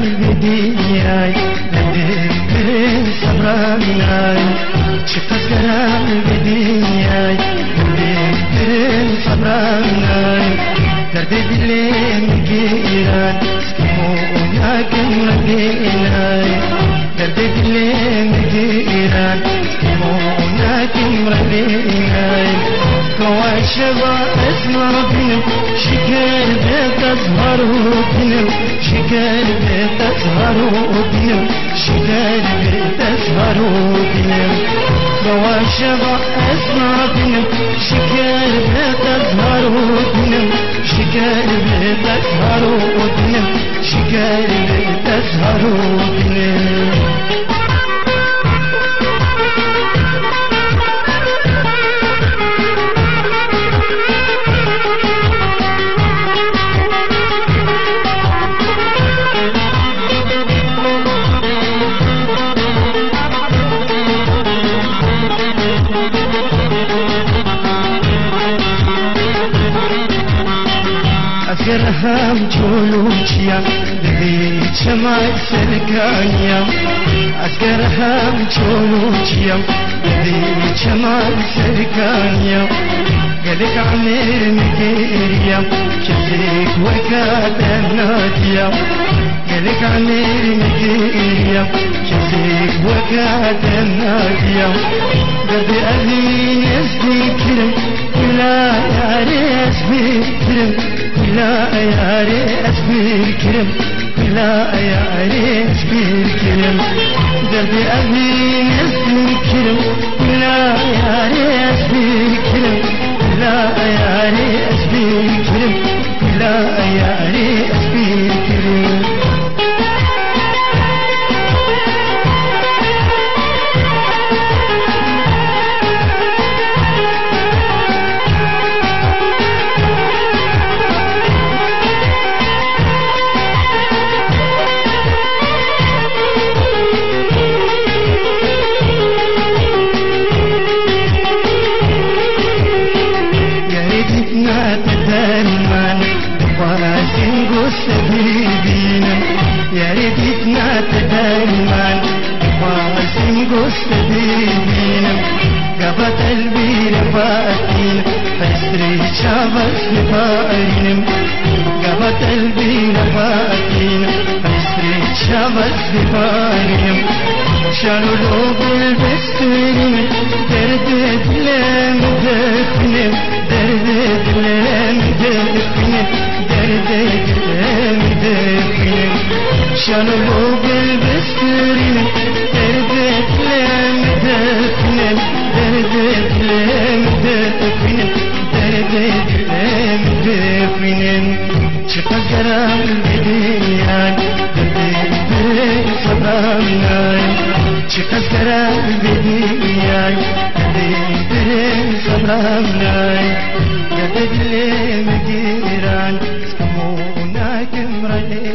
بدياي لبين صبراناي شفت الزرام بدياي لبين صبراناي دربي بالليل جيران سكمونا كم رديناي دربي بالليل جيران سكمونا كم رديناي كواشبا اسمع بنم شكر بتظهر بنم شكر بتظهر بنم شكر بتظهر بنم كواشبا اسمع بنم شكر بتظهر بنم شكر بتظهر بنم شكر بتظهر بنم أسرهم جولوشيا لبيت شمال سرقانيا أسرهم جولوشيا لبيت شمال سرقانيا قالك عمير مكيريا شفيك وكاد ناديا قالك عمير مكيريا شفيك وكاد ناديا قلبي أذين يسبيكرم ولا يا ريس بيكرم لا يا ريس بالكرم لا يا ريس بالكرم دربي أبي بالكرم لا يا ريس بالكرم لا يا ريس بالكرم لا يا ريس بالكرم يا ريتنا تدايما واسم قصدينا قبت قلبي لفاتين فسري شابس لفارين قبت قلبي لفاتين فسري شابس لفارين شالوا لوب البسترين دردت لم دفنم دردت لم دفنم دردت لم دفنم شالوا لوب البسترين دردت لم دفنم دردت لم دفنم دردت لم دفنم شفت جرام البديان دردت صبراناي شفت جرام البديان دردت صبراناي قدد لي مجيران سكمونا كمرلي